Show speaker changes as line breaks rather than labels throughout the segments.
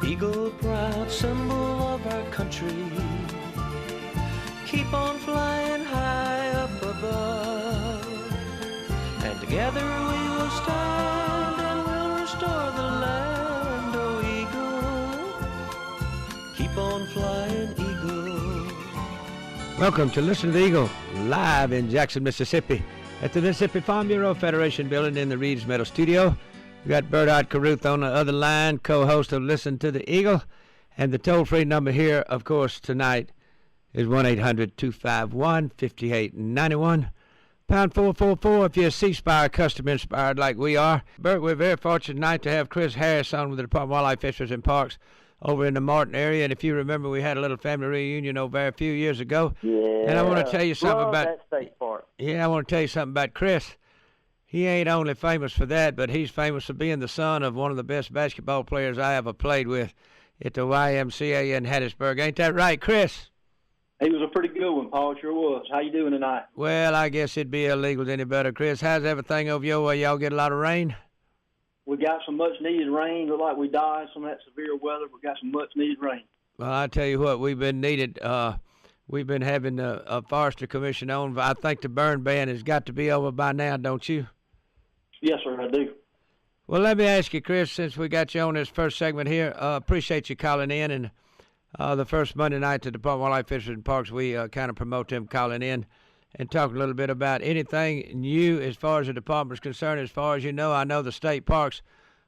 Eagle, proud symbol of our country, keep on flying high up above, and together we will stand and we'll restore the land. Oh, Eagle, keep on flying, Eagle.
Welcome to Listen to the Eagle, live in Jackson, Mississippi, at the Mississippi Farm Bureau Federation building in the Reeves Meadow studio. We got Russ Carruth on the other line, co-host of Listen to the Eagle. And the toll-free number here, of course, tonight is 1-800-251-5891. Pound 444 if you're a C-Spire customer inspired like we are. Bert, we're very fortunate tonight to have Chris Harris on with the Department of Wildlife, Fisheries and Parks over in the Martin area. And if you remember, we had a little family reunion over there a few years ago.
Yeah.
And I want to tell you something about
that state park.
Yeah, I want to tell you something about Chris. He ain't only famous for that, but he's famous for being the son of one of the best basketball players I ever played with at the YMCA in Hattiesburg. Ain't that right, Chris?
He was a pretty good one, Paul. Sure was. How you doing tonight?
Well, I guess it'd be illegal any better. Chris, how's everything over your way? Y'all get a lot of rain?
We got some much-needed rain. Look like we died some of that severe weather. We got some much-needed rain.
Well, I tell you what, we've been needed. We've been having a Forester Commission on. I think the burn ban has got to be over by now, don't you?
Yes, sir, I do.
Well, let me ask you, Chris, since we got you on this first segment here, appreciate you calling in. And the first Monday night, the Department of Wildlife, Fisheries and Parks, we kind of promote them calling in and talk a little bit about anything new as far as the department is concerned. As far as you know, I know the state parks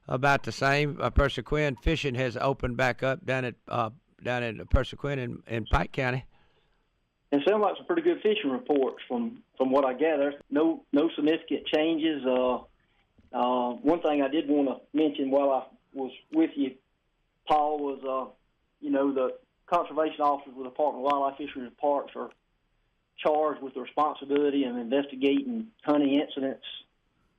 about the same. Persequin fishing has opened back up down at Persequin in Pike County.
It sounds like some pretty good fishing reports from what I gather. No significant changes. One thing I did want to mention while I was with you, Paul, was, the conservation officers with the Department of Wildlife, Fisheries and Parks are charged with the responsibility of investigating hunting incidents,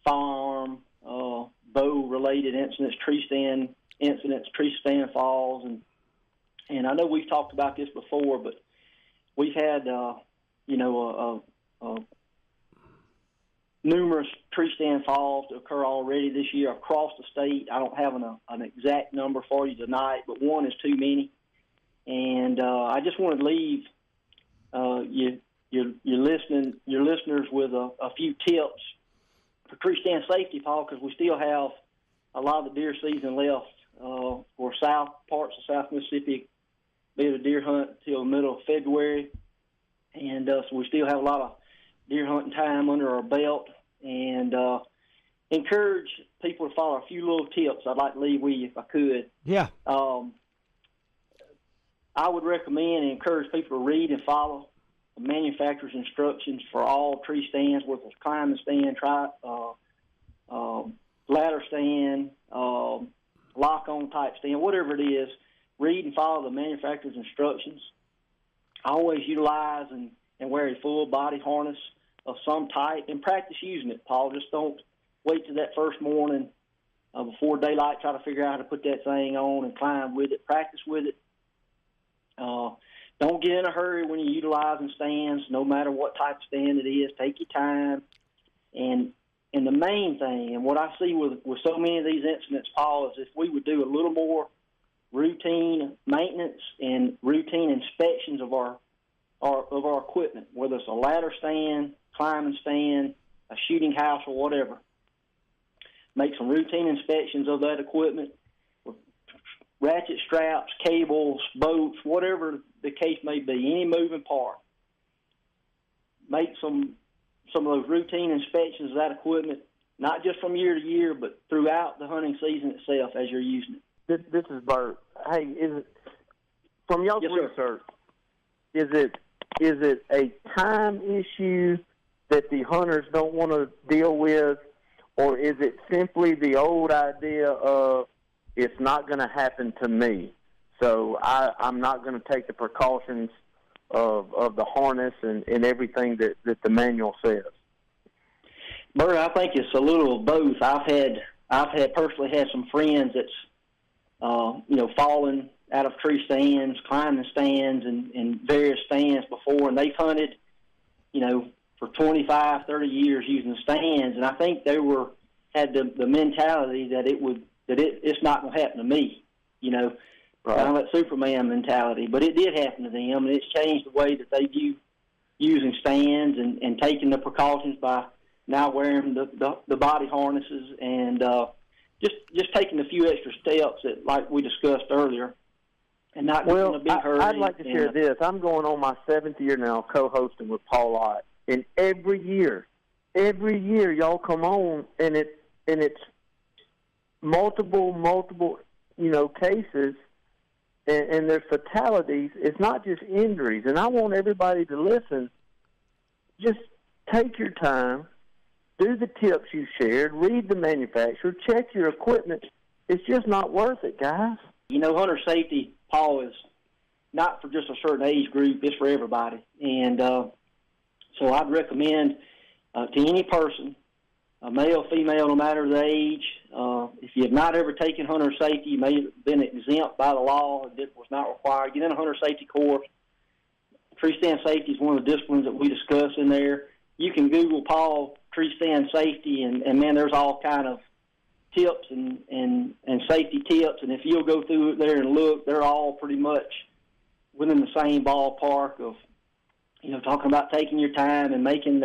firearm, bow-related incidents, tree stand incidents, tree stand falls. And I know we've talked about this before, but we've had, numerous tree stand falls to occur already this year across the state. I don't have an exact number for you tonight, but one is too many. And I just want to leave your listeners with a few tips for tree stand safety, Paul, because we still have a lot of the deer season left for south parts of South Mississippi. Be able to deer hunt till the middle of February, and so we still have a lot of deer hunting time under our belt. And encourage people to follow a few little tips I'd like to leave with you if I could.
Yeah.
I would recommend and encourage people to read and follow the manufacturer's instructions for all tree stands, whether it's climbing stand, ladder stand, lock-on type stand, whatever it is. Read and follow the manufacturer's instructions. Always utilize and wear a full body harness of some type and practice using it, Paul. Just don't wait till that first morning before daylight, try to figure out how to put that thing on and climb with it. Practice with it. Don't get in a hurry when you're utilizing stands, no matter what type of stand it is. Take your time. And the main thing, and what I see with so many of these incidents, Paul, is if we would do a little more routine maintenance and routine inspections of our equipment, whether it's a ladder stand, climbing stand, a shooting house, or whatever. Make some routine inspections of that equipment with ratchet straps, cables, boats, whatever the case may be, any moving part. Make some of those routine inspections of that equipment, not just from year to year, but throughout the hunting season itself as you're using it.
This is Bert. Hey, is it from y'all's research? Is it a time issue that the hunters don't want to deal with, or is it simply the old idea of it's not going to happen to me, so I'm not going to take the precautions of the harness and everything that the manual says?
Bert, I think it's a little of both. I've personally had some friends that's fallen out of tree stands, climbing stands, and various stands before, and they've hunted, for 25, 30 years using the stands, and I think they had the mentality that it's not going to happen to me. kind of that Superman mentality. But it did happen to them, and it's changed the way that they view using stands and taking the precautions by now wearing the body harnesses and just taking a few extra steps that, like we discussed earlier, and not getting in a big hurry.
I'd like to share this. I'm going on my 7th year now co-hosting with Paul Ott, and every year y'all come on, and it's multiple cases, and there's fatalities. It's not just injuries, and I want everybody to listen. Just take your time, do the tips you shared, read the manufacturer, check your equipment. It's just not worth it, guys.
Hunter safety, Paul, is not for just a certain age group. It's for everybody. And so I'd recommend to any person, male, female, no matter the age, if you have not ever taken hunter safety, you may have been exempt by the law, it was not required, get in a hunter safety course. Tree stand safety is one of the disciplines that we discuss in there. You can Google Paul tree stand safety, and man, there's all kind of tips and safety tips, and if you'll go through it there and look, they're all pretty much within the same ballpark of, talking about taking your time and making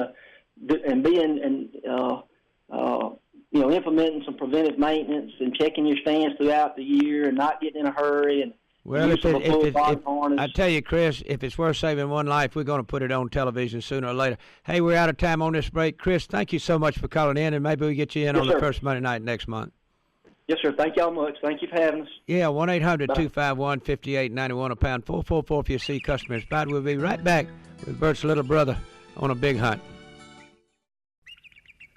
implementing some preventive maintenance and checking your stands throughout the year and not getting in a hurry. And
well, I tell you, Chris, if it's worth saving one life, we're going to put it on television sooner or later. Hey, we're out of time on this break. Chris, thank you so much for calling in, and maybe we get you in on the first Monday night next month.
Yes, sir. Thank y'all much. Thank you for having us.
Yeah, 1-800-251-5891, pound 444 if you see customers. But we'll be right back with Bert's little brother on a big hunt.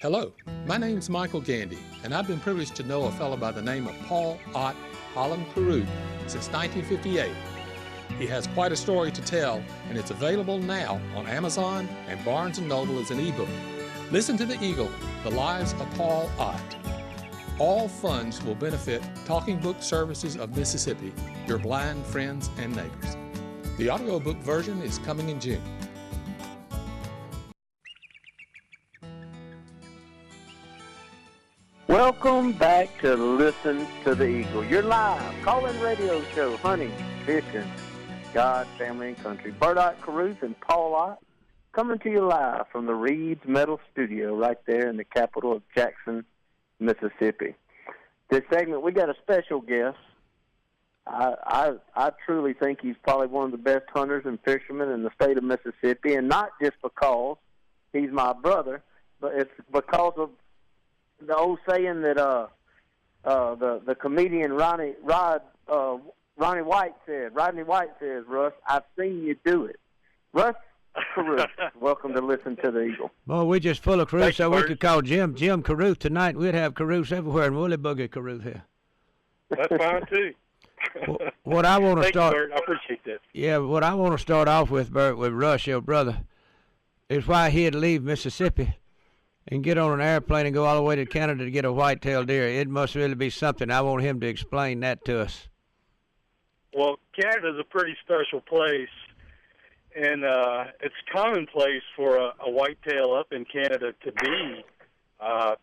Hello, my name's Michael Gandy, and I've been privileged to know a fellow by the name of Paul Ott Holland Carruth since 1958. He has quite a story to tell, and it's available now on Amazon and Barnes & Noble as an ebook. Listen to The Eagle, The Lives of Paul Ott. All funds will benefit Talking Book Services of Mississippi, your blind friends and neighbors. The audiobook version is coming in June.
Welcome back to Listen to the Eagle, your live call-in radio show, hunting, fishing, God, family, and country. Bert Ott Carruth and Paul Ott coming to you live from the Reed's Metal Studio right there in the capital of Jackson, Mississippi. This segment, we got a special guest. I truly think he's probably one of the best hunters and fishermen in the state of Mississippi, and not just because he's my brother, but it's because of the old saying that the comedian Rodney White says, Russ, I've seen you do it. Russ Carruth, welcome to Listen to the Eagle.
Well, we're just full of Carruth, so we could call Jim Carruth tonight. We'd have Carruths everywhere, and Woolly Boogie Carruth here.
That's fine, too.
What I want to start,
Bert. I appreciate that.
Yeah, what I want to start off with, Bert, with Russ, your brother, is why he'd leave Mississippi and get on an airplane and go all the way to Canada to get a whitetail deer. It must really be something. I want him to explain that to us.
Well, Canada's a pretty special place, and it's commonplace for a whitetail up in Canada to be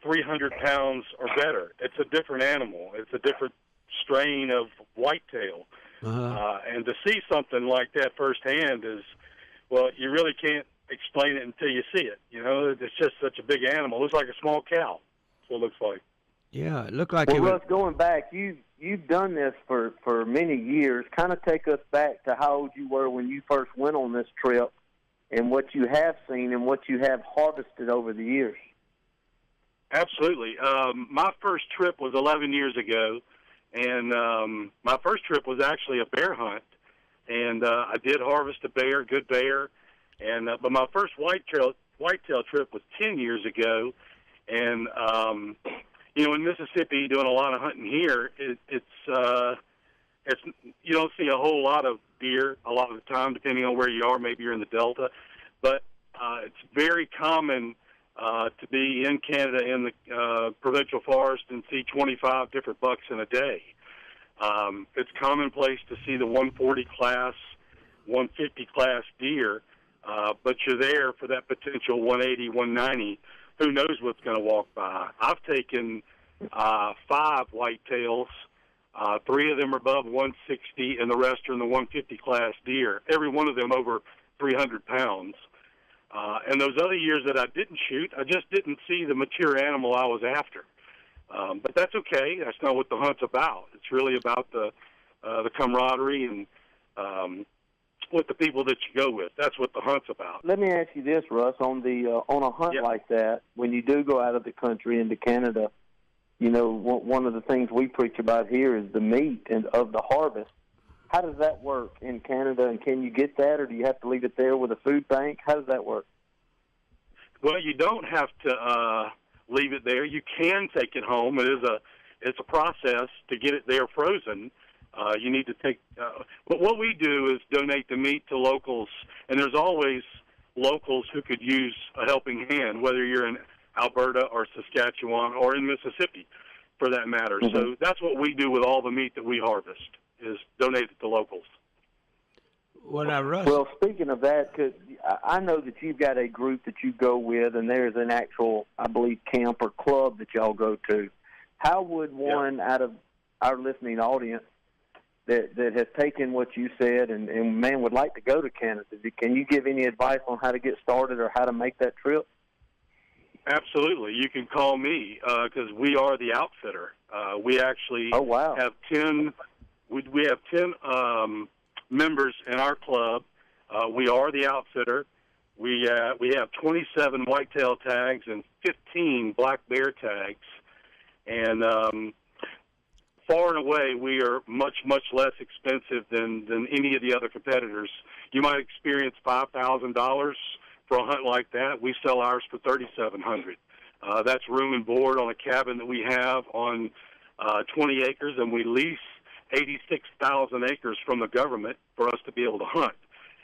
300 pounds or better. It's a different animal. It's a different strain of whitetail. And to see something like that firsthand is, well, you really can't explain it until you see it. It's just such a big animal. It looks like a small cow. That's what it looks like.
Yeah, it looked like
it was. Russ, going back, you've done this for many years. Kind of take us back to how old you were when you first went on this trip and what you have seen and what you have harvested over the years.
Absolutely. My first trip was 11 years ago, and my first trip was actually a bear hunt. And I did harvest a bear, good bear. And but my first whitetail trip was 10 years ago, and in Mississippi, doing a lot of hunting here, it's you don't see a whole lot of deer a lot of the time, depending on where you are. Maybe you're in the Delta, but it's very common to be in Canada in the provincial forest and see 25 different bucks in a day. It's commonplace to see the 140 class, 150 class deer. But you're there for that potential 180, 190. Who knows what's going to walk by? I've taken 5 whitetails 3 of them are above 160, and the rest are in the 150 class deer. Every one of them over 300 pounds. And those other years that I didn't shoot, I just didn't see the mature animal I was after. But that's okay. That's not what the hunt's about. It's really about the camaraderie and with the people that you go with. That's what the hunt's about.
Let me ask you this, Russ. On a hunt like that, when you do go out of the country into Canada, you know, one of the things we preach about here is the meat and of the harvest. How does that work in Canada, and can you get that, or do you have to leave it there with a food bank? How does that work?
Well, you don't have to leave it there. You can take it home. It's a process to get it there frozen. You need to take. But what we do is donate the meat to locals, and there's always locals who could use a helping hand, whether you're in Alberta or Saskatchewan or in Mississippi, for that matter. Mm-hmm. So that's what we do with all the meat that we harvest, is donate it to locals.
Well, speaking of that, I know that you've got a group that you go with, and there's an actual, I believe, camp or club that y'all go to. How would one out of our listening audience that has taken what you said and man, would like to go to Canada, can you give any advice on how to get started or how to make that trip?
Absolutely. You can call me because we are the outfitter. We actually have 10. We have 10 members in our club. We are the outfitter. We have 27 whitetail tags and 15 black bear tags, and far and away we are much less expensive than any of the other competitors. You might experience $5,000 for a hunt like that. We sell ours for $3,700. That's room and board on a cabin that we have on 20 acres, and we lease 86,000 acres from the government for us to be able to hunt.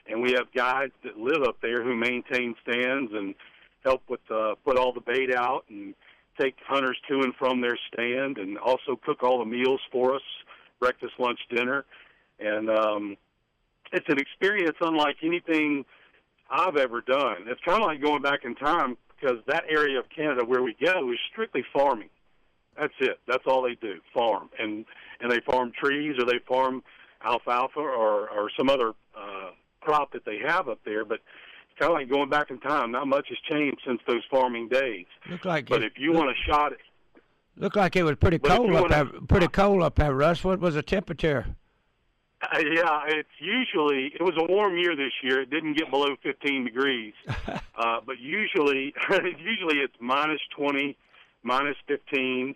And we have guides that live up there who maintain stands and help with put all the bait out and take hunters to and from their stand, and also cook all the meals for us, breakfast, lunch, dinner. And it's an experience unlike anything I've ever done. It's kind of like going back in time, because that area of Canada where we go is strictly farming. That's it. That's all they do, farm. And they farm trees, or they farm alfalfa or some other crop that they have up there. But it's kind of like going back in time. Not much has changed since those farming days. But if you want a shot at...
Looked like it was pretty cold up there. Pretty cold up there, Russ. What was the temperature?
Yeah, it was a warm year this year. It didn't get below 15 degrees. But usually it's minus 20, minus 15.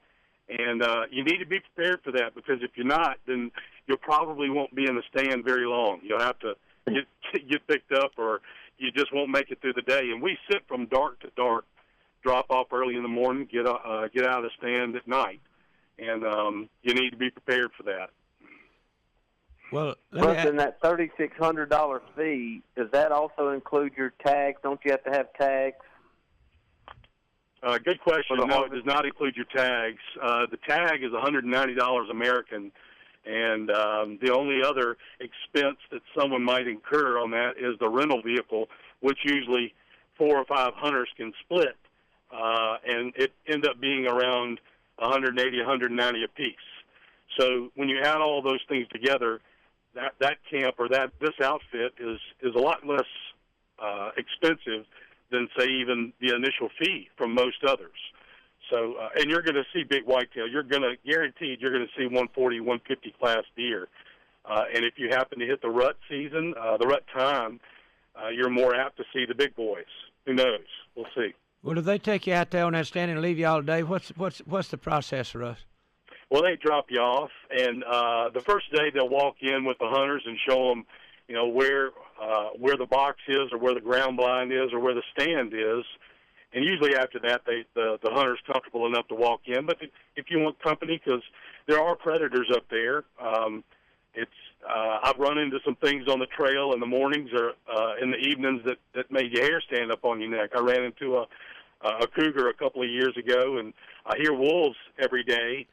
And you need to be prepared for that, because if you're not, then you probably won't be in the stand very long. You'll have to get picked up, or you just won't make it through the day. And we sit from dark to dark, drop off early in the morning, get out of the stand at night. And you need to be prepared for that.
Well,
in that $3,600 fee, does that also include your tags? Don't you have to have tags?
Good question. No, it does not include your tags. The tag is $190 American, and the only other expense that someone might incur on that is the rental vehicle, which usually 4 or 5 hunters can split, and it ends up being around $180, $190 a piece. So when you add all those things together, that camp or this outfit is a lot less expensive than, say, even the initial fee from most others. So, and you're going to see big whitetail. Guaranteed you're going to see 140, 150 class deer. And if you happen to hit the rut season, the rut time, you're more apt to see the big boys. Who knows? We'll see.
Well, do they take you out there on that stand and leave you all day? What's the process for us?
Well, they drop you off, and the first day they'll walk in with the hunters and show them, where the box is, or where the ground blind is, or where the stand is. And usually after that, the hunter's comfortable enough to walk in. But if you want company, because there are predators up there, I've run into some things on the trail in the mornings or in the evenings that made your hair stand up on your neck. I ran into a cougar a couple of years ago, and I hear wolves every day.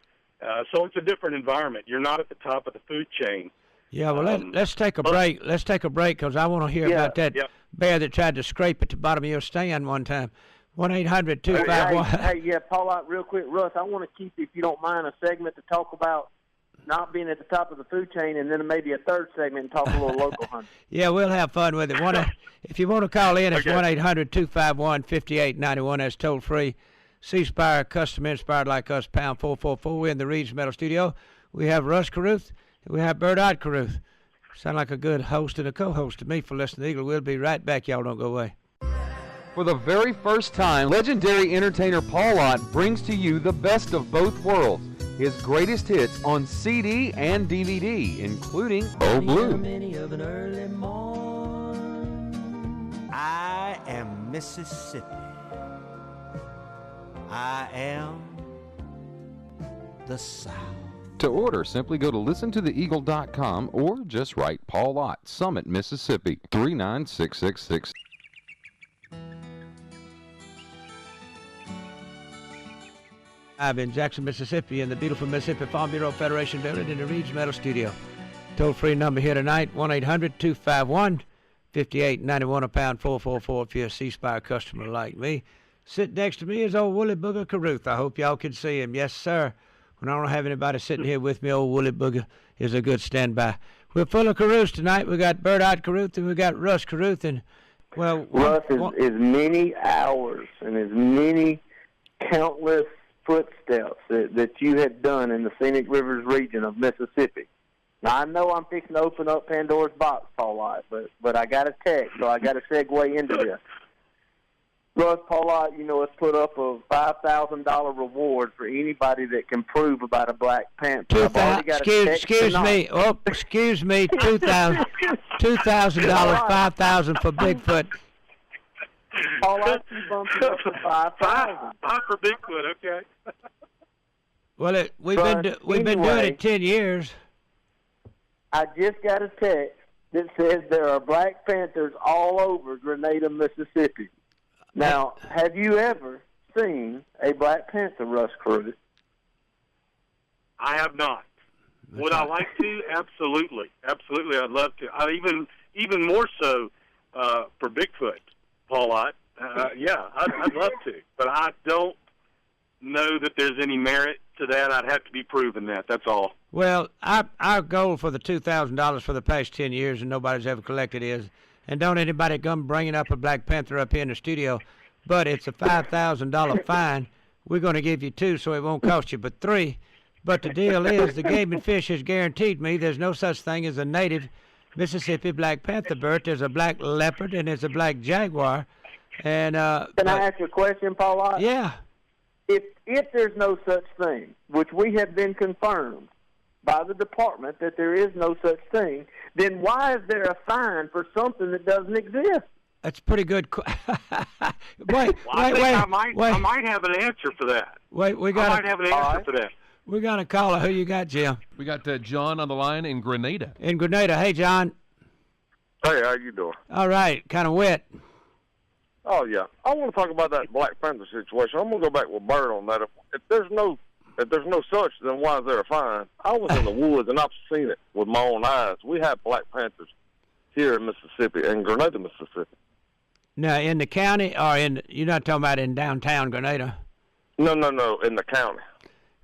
So it's a different environment. You're not at the top of the food chain.
Yeah, well, let's take a break. Let's take a break, because I want to hear about that bear that tried to scrape at the bottom of your stand one time. 1-800-251.
Hey, Paul, real quick, Russ, I want to keep, if you don't mind, a segment to talk about not being at the top of the food chain, and then maybe a third segment and talk a little local hunting.
Yeah, we'll have fun with it. If you want to call in, it's 1-800-251-5891. That's toll free. C-Spire, custom inspired like us, pound 444. We're in the Reed's Metal Studio. We have Russ Carruth, and we have Bert Ott Carruth. Sound like a good host and a co-host to me for listening to Eagle. We'll be right back. Y'all don't go away.
For the very first time, legendary entertainer Paul Ott brings to you the best of both worlds. His greatest hits on CD and DVD, including Oh Blue.
Many of an early morn. I am Mississippi. I am the South.
To order, simply go to listentotheeagle.com or just write Paul Ott, Summit, Mississippi, 39666.
I'm in Jackson, Mississippi, in the beautiful Mississippi Farm Bureau Federation building in the Reed's Metal Studio. Toll-free number here tonight, 1-800-251-5891, a pound 444 if you're a C-Spire customer like me. Sitting next to me is old Woolly Booger Carruth. I hope y'all can see him. Yes, sir. When I don't have anybody sitting here with me, old Woolly Booger is a good standby. We're full of Carruths tonight. We got Bert Ott Carruth and we got Russ Carruth. And, well,
Russ, as many hours and as many countless footsteps that you have done in the Scenic Rivers region of Mississippi. Now, I know I'm fixing to open up Pandora's box, Paul Ott, but I got a text, so I got to segue into this. Russ, Paul Ott, let's put up a $5,000 reward for anybody that can prove about a Black Panther.
Excuse me, $2,000, $5,000 for Bigfoot.
Paul Ott, you bumped it up to $5,000.
Five for Bigfoot, okay.
Well, we've been doing it 10 years.
I just got a text that says there are Black Panthers all over Grenada, Mississippi. Now, have you ever seen a Black Panther, Russ Carruth?
I have not. Would I like to? Absolutely. Absolutely, I'd love to. Even more so for Bigfoot, Paul Ott. Yeah, I'd love to. But I don't know that there's any merit to that. I'd have to be proven that. That's all.
Well, our goal for the $2,000 for the past 10 years, and nobody's ever collected, is, and don't anybody come bringing up a Black Panther up here in the studio, but it's a $5,000 fine. We're going to give you 2, so it won't cost you but 3. But the deal is, the Game and Fish has guaranteed me there's no such thing as a native Mississippi Black Panther bird. There's a black leopard and there's a black jaguar. And
can I ask you a question, Paul Ott?
Yeah.
If there's no such thing, which we have been confirmed by the department that there is no such thing, then why is there a fine for something that doesn't exist?
That's pretty good. Wait.
I might have an answer for that.
I
might have an answer for that.
We got a caller. Who you got, Jim?
We got John on the line in Grenada.
In Grenada. Hey, John.
Hey, how you doing?
All right. Kind of wet.
Oh, yeah. I want to talk about that Black Panther situation. I'm going to go back with Bert on that. If there's no such, then why is there a fine? I was in the woods, and I've seen it with my own eyes. We have Black Panthers here in Mississippi, in Grenada, Mississippi.
Now, in the county, or you're not talking about in downtown Grenada?
No, in the county.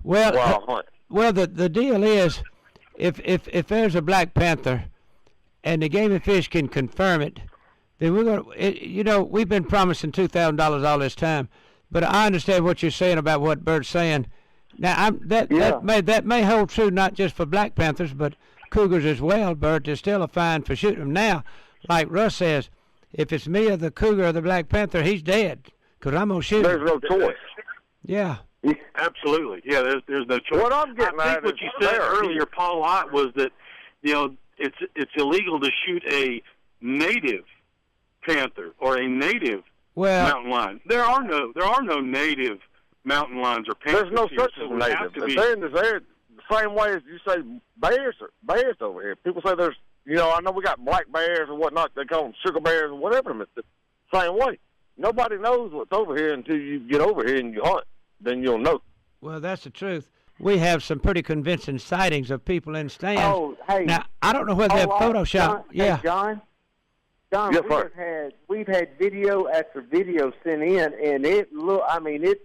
Well, the deal is, if there's a Black Panther, and the Game and Fish can confirm it, then we're going. We've been promising $2,000 all this time, but I understand what you're saying about what Bert's saying. Now, that may hold true not just for Black Panthers, but cougars as well. Bert, there's still a fine for shooting them. Now, like Russ says, if it's me or the cougar or the Black Panther, he's dead, because I'm gonna shoot him.
There's no choice.
Yeah.
Absolutely. Yeah, there's no choice.
What I'm getting
I think what you said earlier, Paul Ott, was that it's illegal to shoot a native panther or a native mountain lion. There are no native mountain lions or panthers.
There's no such as native. They're in this area the same way as you say bears over here. People say there's, I know we got black bears and whatnot. They call them sugar bears or whatever. It's the same way. Nobody knows what's over here until you get over here and you hunt. Then you'll know.
Well, that's the truth. We have some pretty convincing sightings of people in stands.
Oh, hey.
Now, I don't know whether they're Photoshop.
Yeah. Hey, John, we've had video after video sent in, and it's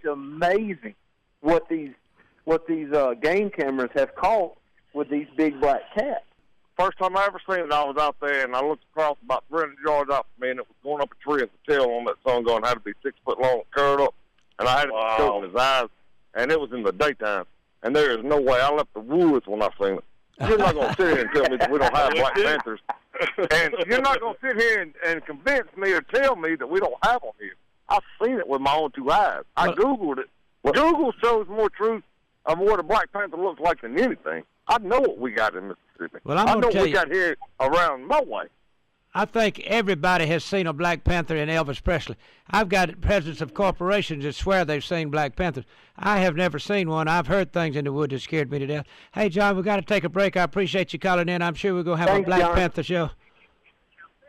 amazing what these game cameras have caught with these big black cats.
First time I ever seen it, I was out there, and I looked across about 300 yards out from me, and it was going up a tree, and the tail on that son gun had to be 6 foot long, curled up, and I had it scope in his eyes, and it was in the daytime, and there is no way. I left the woods when I seen it. You're not going to sit here and tell me that we don't have black panthers, and you're not going to sit here and convince me or tell me that we don't have them here. I've seen it with my own 2 eyes. I Googled it. Google shows more truth of what a black panther looks like than anything. I know what we got in Mississippi.
Well,
I know what we got here around my way.
I think everybody has seen a Black Panther in Elvis Presley. I've got presidents of corporations that swear they've seen Black Panthers. I have never seen one. I've heard things in the woods that scared me to death. Hey, John, we've got to take a break. I appreciate you calling in. I'm sure we're going to have a Black Panther show.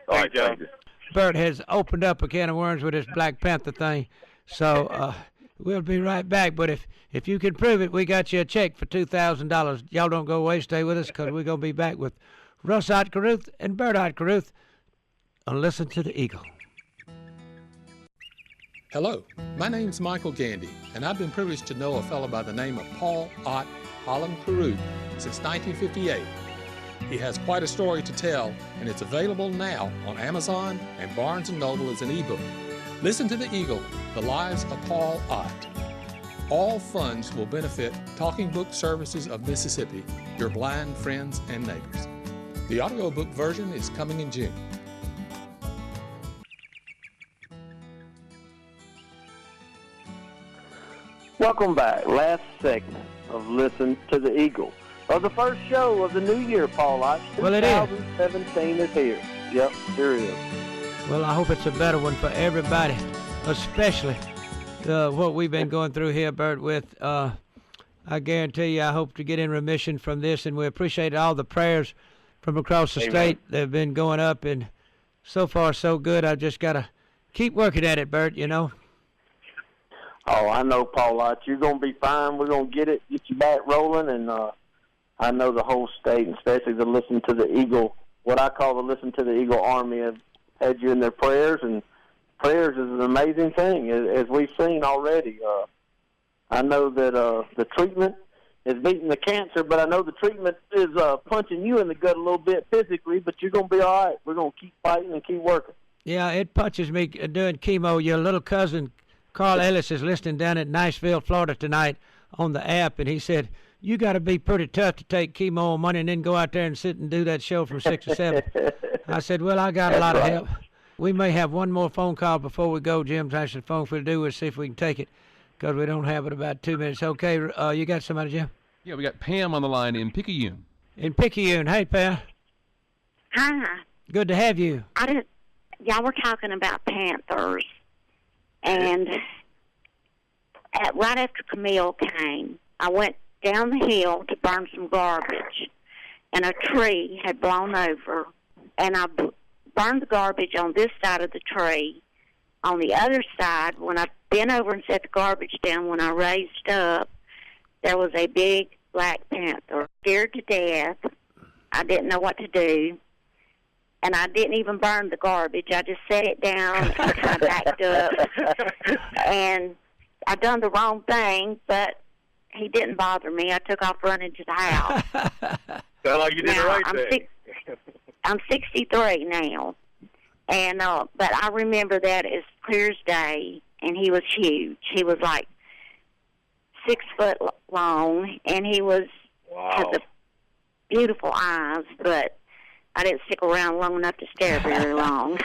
All right, John.
Bert has opened up a can of worms with his Black Panther thing. So we'll be right back. But if you can prove it, we got you a check for $2,000. Y'all don't go away. Stay with us because we're going to be back with Russ Carruth and Bert Carruth on Listen to the Eagle.
Hello, my name's Michael Gandy, and I've been privileged to know a fellow by the name of Paul Ott Holland Carruth since 1958. He has quite a story to tell, and it's available now on Amazon and Barnes & Noble as an ebook. Listen to the Eagle, The Lives of Paul Ott. All funds will benefit Talking Book Services of Mississippi, your blind friends and neighbors. The audiobook version is coming in June.
Welcome back. Last segment of Listen to the Eagle. Of the first show of the new year, Paul Ott.
Well, it is.
2017 is here. Yep, here it is.
Well, I hope it's a better one for everybody, especially what we've been going through here, Bert, with. I guarantee you I hope to get in remission from this, and we appreciate all the prayers from across the state that have been going up, and so far so good. I've just got to keep working at it, Bert, you know.
Oh, I know, Paul Ott. You're going to be fine. We're going to get you back rolling, and I know the whole state, and especially the Listen to the Eagle, what I call the Listen to the Eagle Army, have had you in their prayers, and prayers is an amazing thing, as we've seen already. I know that the treatment is beating the cancer, but I know the treatment is punching you in the gut a little bit physically, but you're going to be all right. We're going to keep fighting and keep working. Yeah, it punches me doing chemo. Your little cousin, Carl Ellis, is listening down at Niceville, Florida tonight on the app, and he said, you got to be pretty tough to take chemo on Monday and then go out there and sit and do that show from 6 to 7. I said, well, I got a lot of help. We may have one more phone call before we go. Jim's actually phone for to do. We'll see if we can take it because we don't have it about 2 minutes. Okay, you got somebody, Jim?
Yeah, we got Pam on the line in Picayune.
In Picayune. Hey, Pam.
Hi.
Good to have you.
Y'all were talking about panthers, and right after Camille came, I went down the hill to burn some garbage, and a tree had blown over, and I burned the garbage on this side of the tree. On the other side, when I bent over and set the garbage down, when I raised up, there was a big black panther, scared to death. I didn't know what to do, and I didn't even burn the garbage. I just set it down and I backed up, and I done the wrong thing, but he didn't bother me. I took off running to the house.
Sound like you did the right thing.
I'm 63 now, and but I remember that as clear as day, and he was huge. He was like 6 foot long, and he had the beautiful eyes, but I didn't stick around long enough to stare very long.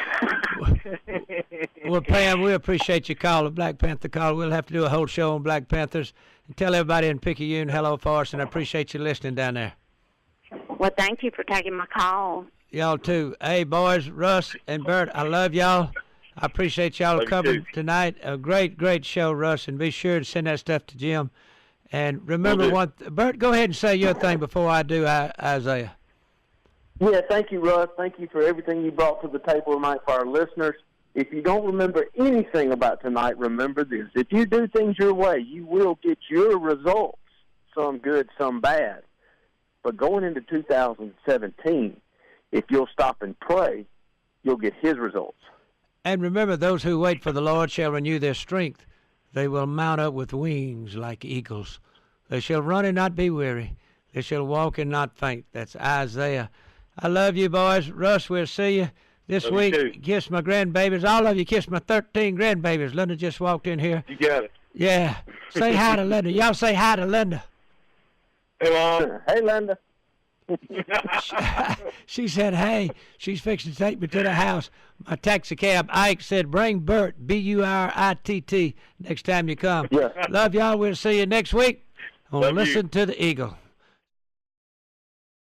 Well, Pam, we appreciate your call, the Black Panther call. We'll have to do a whole show on Black Panthers. And tell everybody in Picayune hello for us, and I appreciate you listening down there.
Well, thank you for taking my call.
Y'all too. Hey, boys, Russ and Bert, I love y'all. I appreciate y'all coming tonight. A great, great show, Russ, and be sure to send that stuff to Jim. And remember Bert, go ahead and say your thing before I do, Isaiah.
Yeah, thank you, Russ. Thank you for everything you brought to the table tonight for our listeners. If you don't remember anything about tonight, remember this. If you do things your way, you will get your results, some good, some bad. But going into 2017, if you'll stop and pray, you'll get his results.
And remember, those who wait for the Lord shall renew their strength. They will mount up with wings like eagles. They shall run and not be weary. They shall walk and not faint. That's Isaiah. I love you, boys. Russ, we'll see you this
Love
week.
you too.
Kiss my grandbabies. All of you kiss my 13 grandbabies. Linda just walked in here.
You got it.
Yeah. Say hi to Linda. Y'all say hi to Linda.
Hey, Mom.
Hey, Linda.
She said, hey, she's fixing to take me to the house. My taxi cab, Ike, said, bring Burt, B-U-R-I-T-T, next time you come.
Yeah.
Love y'all. We'll see you next week on
Love you.
Listen to the Eagle.